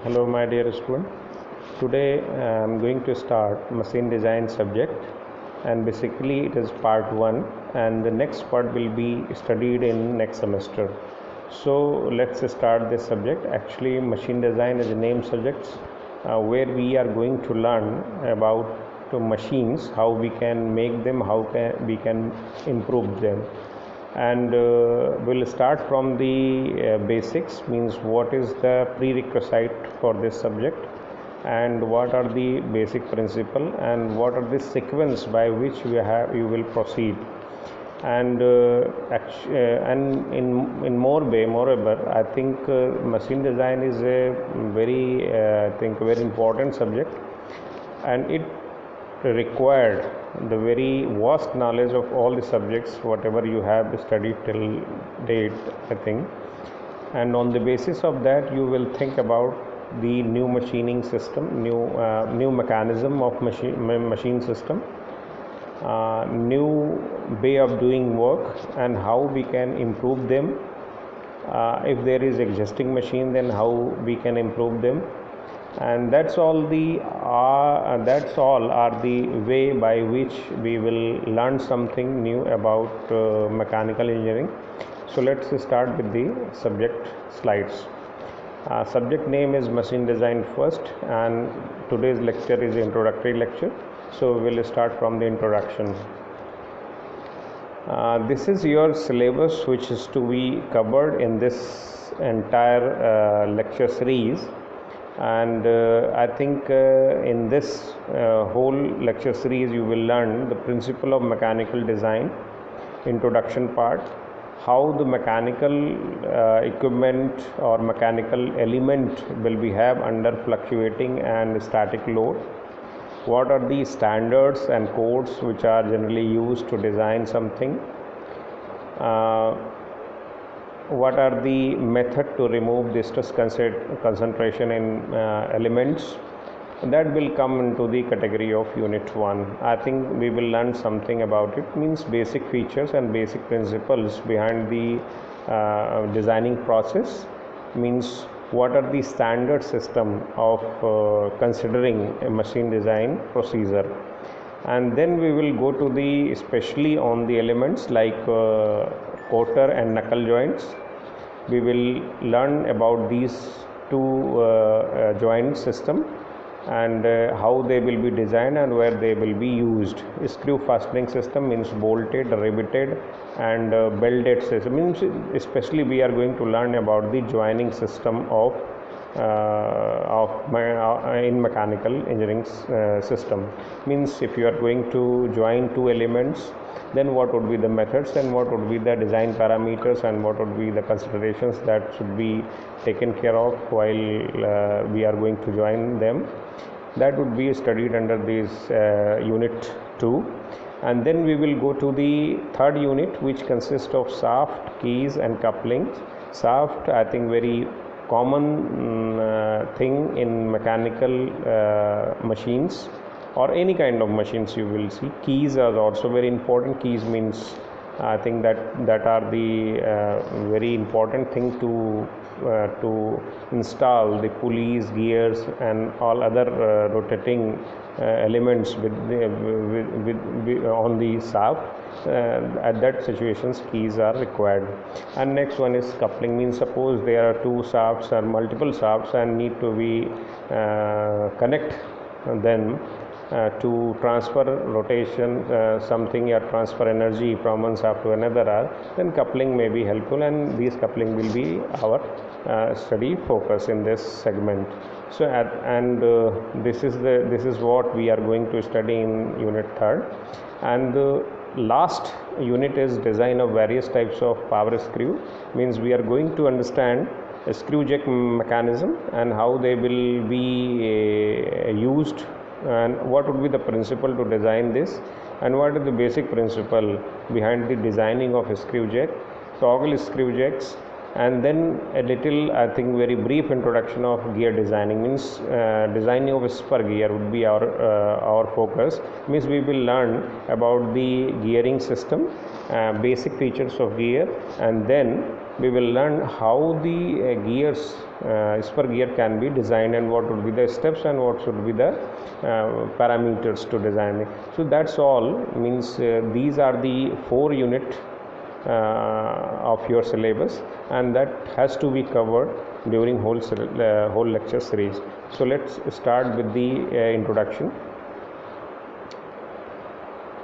Hello my dear student. Today I am going to start machine design subject, and basically it is part 1 and the next part will be studied in next semester. So let's start this subject. Actually machine design is a name subject where we are going to learn about machines, how we can make them, we can improve them, and we'll start from the basics, means what is the prerequisite for this subject and what are the basic principle and what are the sequence by which you will proceed, and in moreover I think machine design is a very I think very important subject, and it required the very vast knowledge of all the subjects whatever you have studied till date, I think. And on the basis of that you will think about the new machining system, new mechanism of machine system, new way of doing work and how we can improve them. If there is existing machine, then how we can improve them, and that's all are the way by which we will learn something new about mechanical engineering. So let's start with the subject slides. Subject name is machine design first, and today's lecture is introductory lecture, so we'll start from the introduction. This is your syllabus which is to be covered in this entire lecture series, and I think in this whole lecture series you will learn the principle of mechanical design, introduction part, how the mechanical equipment or mechanical element will behave under fluctuating and static load, what are the standards and codes which are generally used to design something, what are the method to remove the stress concentration in elements. That will come into the category of unit 1. I think we will learn something about it, means basic features and basic principles behind the designing process, means what are the standard system of considering a machine design procedure. And then we will go to the especially on the elements like cotter and knuckle joints. We will learn about these two joint system and how they will be designed and where they will be used. Screw fastening system means bolted, riveted and belted system, means especially we are going to learn about the joining system of in mechanical engineering system. Means if you are going to join two elements, then what would be the methods and what would be the design parameters and what would be the considerations that should be taken care of while we are going to join them. That would be studied under this unit 2. And then we will go to the third unit, which consists of shaft, keys and couplings. Shaft, I think very common thing in mechanical machines or any kind of machines you will see. Keys are also very important. Keys means I think that are the very important thing to install the pulleys, gears and all other rotating elements on the shaft. At that situations keys are required. And next one is coupling, means suppose there are two shafts or multiple shafts and need to be connect them to transfer rotation something or transfer energy from one shaft to another, then coupling may be helpful, and these coupling will be our study focus in this segment. So this is what we are going to study in unit 3rd. And the last unit is design of various types of power screw, means we are going to understand a screw jack mechanism and how they will be used, and what would be the principle to design this, and what is the basic principle behind the designing of a screw jack, toggle screw jacks, and then a little I think very brief introduction of gear designing, means designing of a spur gear would be our focus, means we will learn about the gearing system, basic features of gear, and then we will learn how the gears spur gear can be designed, and what would be the steps and what should be the parameters to design it. So that's all. Means these are the 4 unit of your syllabus, and that has to be covered during whole lecture series. So let's start with the introduction.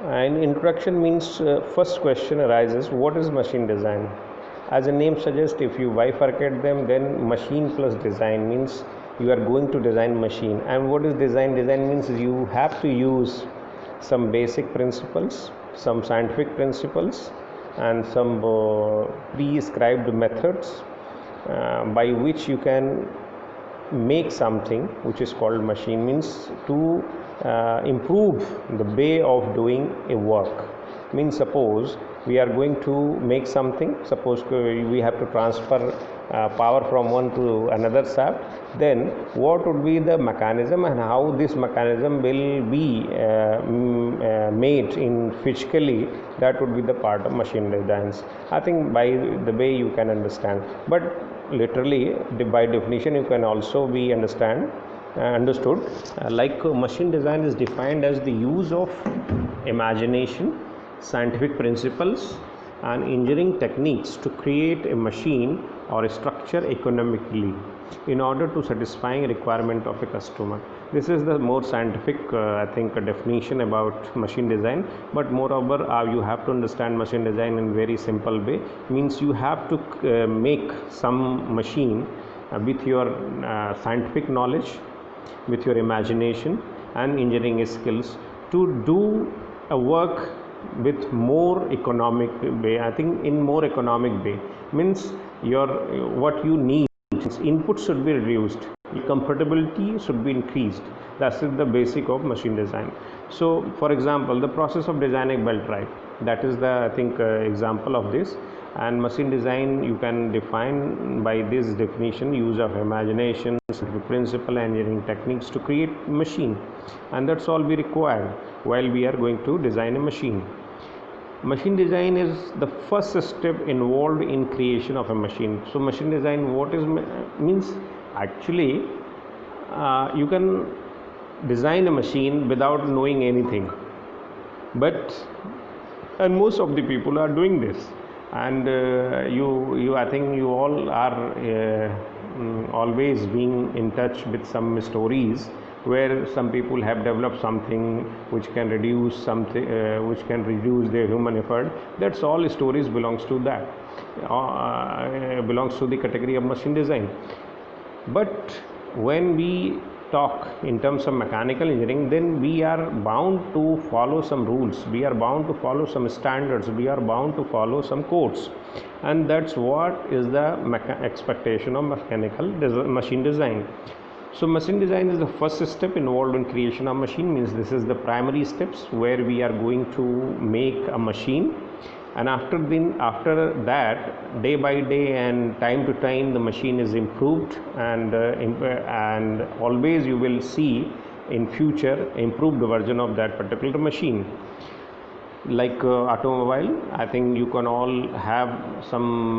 And introduction means first question arises, what is machine design? As the name suggests, if you bifurcate them, then machine plus design means you are going to design machine. And what is design? Design means you have to use some basic principles, some scientific principles, and some prescribed methods by which you can make something which is called machine. Means to improve the way of doing a work. Means suppose we are going to make something, suppose we have to transfer power from one to another shaft, then what would be the mechanism and how this mechanism will be made in physically, that would be the part of machine designs. I think by the way you can understand, but literally by definition you can also be understood. Like machine design is defined as the use of imagination, scientific principles, and engineering techniques to create a machine or a structure economically in order to satisfying requirement of a customer. This is the more scientific I think definition about machine design. But moreover you have to understand machine design in very simple way. Means you have to make some machine with your scientific knowledge, with your imagination and engineering skills, to do a work with more economic way. I think in more economic way means your what you need, input should be reduced, comfortability should be increased. That is the basic of machine design. So for example, the process of designing belt drive, that is the I think example of this. And machine design you can define by this definition: use of imagination, principle, engineering techniques to create machine. And that's all we require while we are going to design a machine. Machine design is the first step involved in creation of a machine. So machine design, what is means actually you can design a machine without knowing anything, and most of the people are doing this. And you I think you all are always being in touch with some stories where some people have developed something which can reduce something which can reduce their human effort. That's all stories belongs to that belongs to the category of machine design. But when we talk in terms of mechanical engineering, then we are bound to follow some rules, we are bound to follow some standards, we are bound to follow some codes. And that's what is the expectation of machine design. So machine design is the first step involved in creation of machine. Means this is the primary steps where we are going to make a machine. And after that, day by day and time to time, the machine is improved, and always you will see in future improved version of that particular machine. Like automobile, I think you can all have some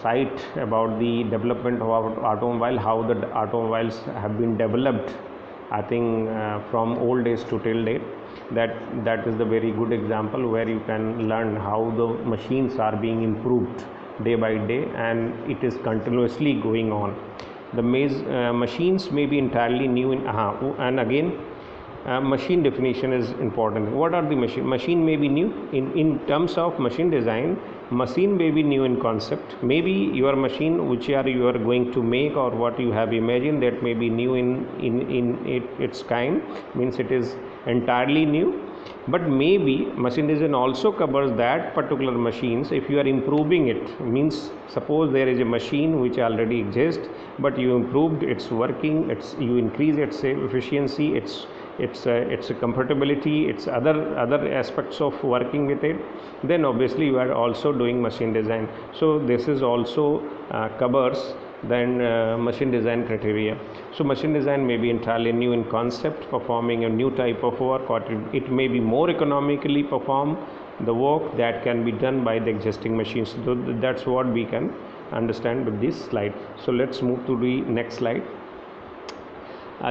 sight about the development of automobile, how the automobiles have been developed, I think from old days to till date. That is the very good example where you can learn how the machines are being improved day by day, and it is continuously going on. The machines may be entirely new and again machine definition is important. What are the machine may be new in terms of machine design. Machine may be new in concept, maybe your machine which you are going to make or what you have imagined, that may be new in its kind, means it is entirely new. But maybe machine design also covers that particular machines if you are improving it. Means suppose there is a machine which already exists, but you improved its working, you increase its efficiency, its comfortability, its other aspects of working with it, then obviously you are also doing machine design. So this is also covers then machine design criteria. So machine design may be entirely new in concept, performing a new type of work, or it may be more economically perform the work that can be done by the existing machines. So that's what we can understand with this slide. So let's move to the next slide.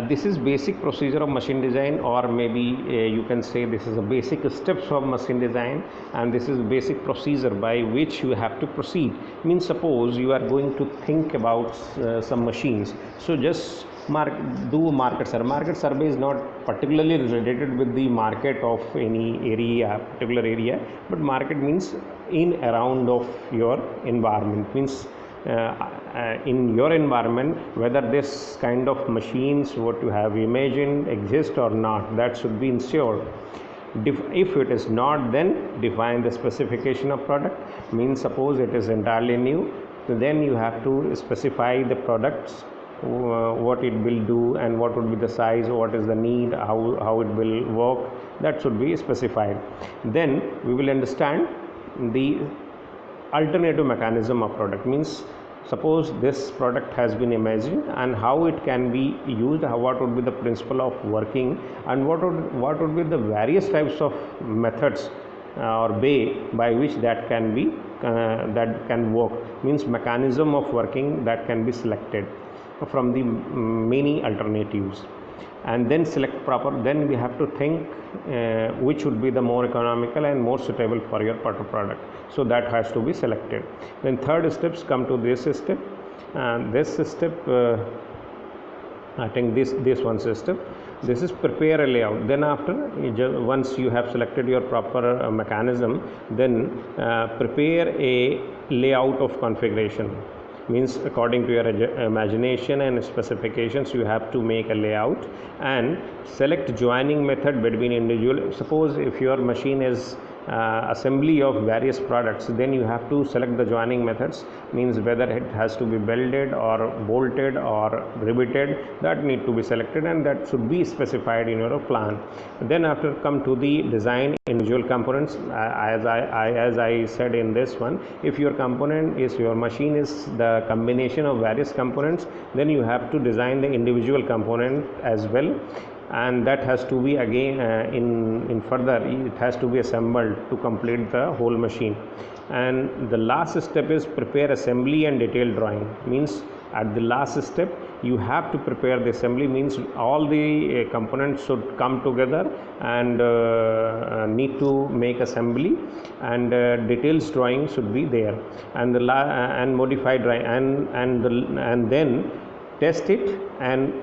This is basic procedure of machine design, or maybe you can say this is a basic steps of machine design, and this is basic procedure by which you have to proceed. Means suppose you are going to think about some machines, so just do a market survey. Market survey is not particularly related with the market of any area, particular area, but market means in around of your environment, means in your environment whether this kind of machines what you have imagined exist or not, that should be ensured. If it is not, then define the specification of product. Means suppose it is entirely new, then you have to specify the products, what it will do and what would be the size, what is the need, how it will work, that should be specified. Then we will understand the alternative mechanism of product. Means suppose this product has been imagined and how it can be used, what would be the principle of working, and what would be the various types of methods or way by which that can be that can work. Means mechanism of working that can be selected from the many alternatives, and then select proper. Then we have to think which would be the more economical and more suitable for your product, so that has to be selected. Then third steps come to this step, and this step I think this one step, this is prepare a layout. Then after once you have selected your proper mechanism, then prepare a layout of configuration. Means according to your imagination and specifications, you have to make a layout and select joining method between individual. Suppose if your machine is assembly of various products, then you have to select the joining methods. Means whether it has to be welded or bolted or riveted, that need to be selected, and that should be specified in your plan. Then after come to the design individual components. As I said in this one, if your component is, your machine is the combination of various components, then you have to design the individual component as well, and that has to be again in further it has to be assembled to complete the whole machine. And the last step is prepare assembly and detailed drawing. Means at the last step you have to prepare the assembly. Means all the components should come together and need to make assembly, and details drawing should be there, and the and modified drawing, and then test it and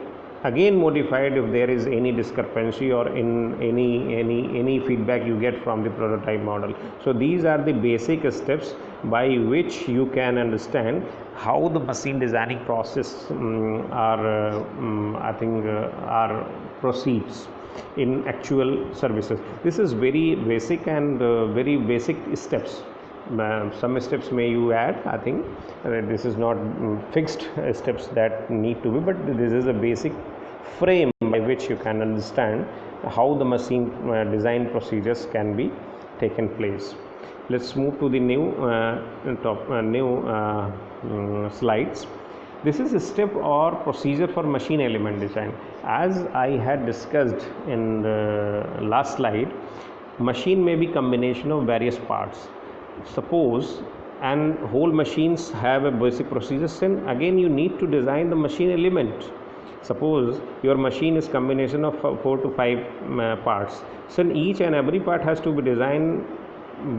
again modified if there is any discrepancy or in any feedback you get from the prototype model. So these are the basic steps by which you can understand how the machine designing process are proceeds in actual services. This is very basic and very basic steps. Some steps may you add. I think this is not fixed steps that need to be, but this is a basic frame by which you can understand how the machine design procedures can be taken place. Let's move to the new slides. This is a step or procedure for machine element design. As I had discussed in the last slide, machine may be combination of various parts. Suppose and whole machines have a basic procedure, then again you need to design the machine element. Suppose your machine is combination of 4 to 5 parts, so each and every part has to be designed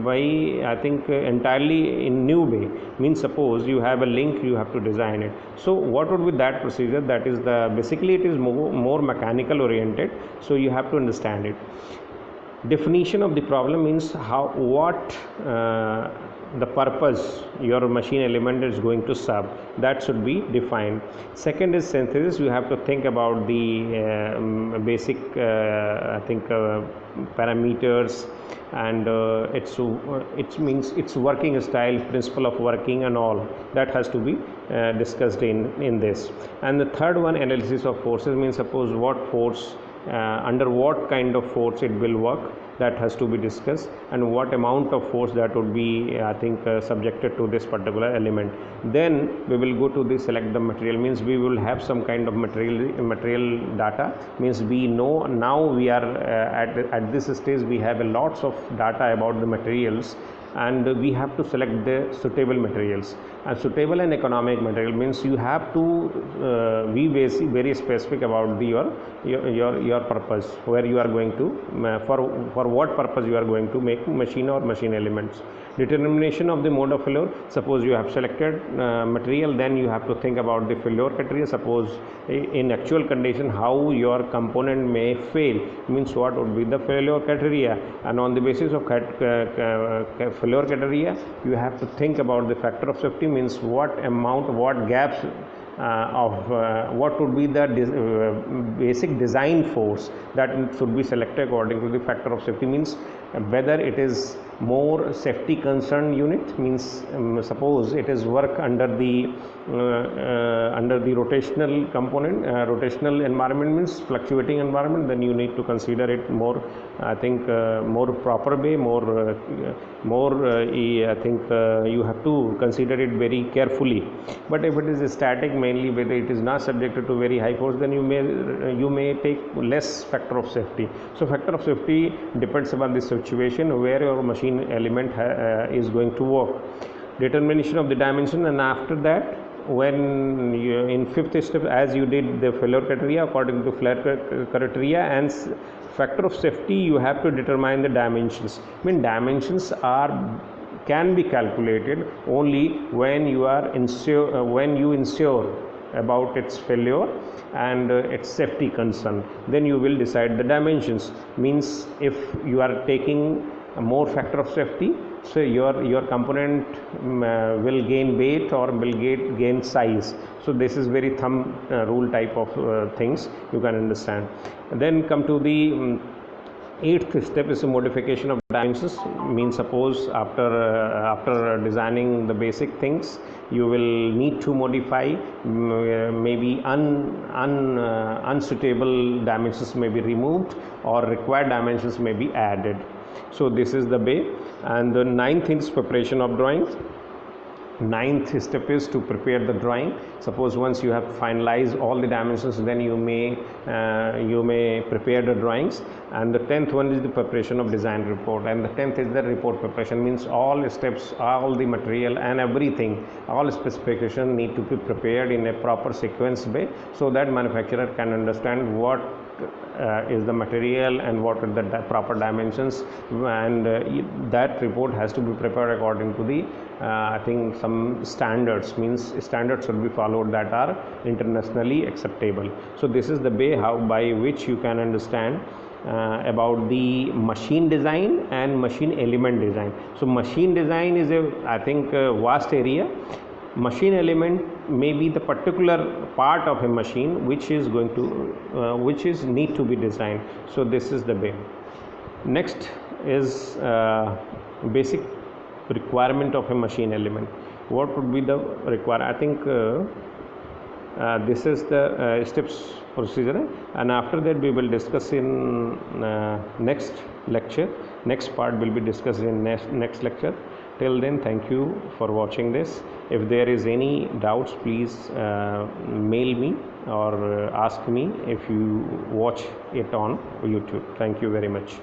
by entirely in new way. Means suppose you have a link, you have to design it. So what would be that procedure? That is the basically it is more mechanical oriented, so you have to understand it. Definition of the problem means what the purpose your machine element is going to serve, that should be defined. Second is synthesis. You have to think about the basic parameters and it means its working style, principle of working and all that has to be discussed in this. And the third one, analysis of forces. Means suppose what force under what kind of force it will work, that has to be discussed, and what amount of force that would be subjected to this particular element. Then we will go to the select the material. Means we will have some kind of material data. Means we know now we are at this stage we have a lots of data about the materials, and we have to select the suitable materials. And suitable and economic material means you have to be very specific about your purpose, where you are going to for what purpose you are going to make machine or machine elements. Determination of the mode of failure. Suppose you have selected material, then you have to think about the failure criteria. Suppose in actual condition how your component may fail, means what would be the failure criteria, and on the basis of failure criteria you have to think about the factor of safety, means what amount, what gaps what would be the basic design force that should be selected according to the factor of safety, means whether it is more safety concerned unit, means suppose it is work under the rotational component, rotational environment means fluctuating environment, then you need to consider it more, I think more proper way, more I think you have to consider it very carefully. But if it is static, mainly whether it is not subjected to very high force, then you may take less factor of safety. So factor of safety depends upon the situation where your machine element is going to work. Determination of the dimension, and after that, when you in fifth step, as you did the failure criteria according to failure criteria and factor of safety, you have to determine the dimensions. I mean, dimensions can be calculated only when you are when you ensure about its failure and its safety concern, then you will decide the dimensions. Means if you are taking more factor of safety, so your component will gain weight or will gain size. So this is very thumb rule type of things you can understand. Then come to the eighth step is a modification of dimensions. Means suppose after designing the basic things, you will need to modify, maybe unsuitable dimensions may be removed or required dimensions may be added. So this is the way. And the ninth is preparation of drawings. Ninth step is to prepare the drawing. Suppose once you have finalized all the dimensions, then you may prepare the drawings. And the 10th one is the preparation of design report, and the 10th is the report preparation, means all steps, all the material and everything, all specification need to be prepared in a proper sequence way, so that manufacturer can understand what is the material and what are the proper dimensions, and that report has to be prepared according to the I think some standards, means standards should be followed that are internationally acceptable. So this is the way by which you can understand about the machine design and machine element design. So machine design is I think vast area. Machine element may be the particular part of a machine which is going to need to be designed. So this is the way. Next is basic requirement of a machine element. What would be the requirement? I think this is the steps procedure, and after that we will discuss in next lecture. Next part will be discussed in next lecture. Till then, thank you for watching this. If there is any doubts, please mail me or ask me if you watch it on YouTube. Thank you very much.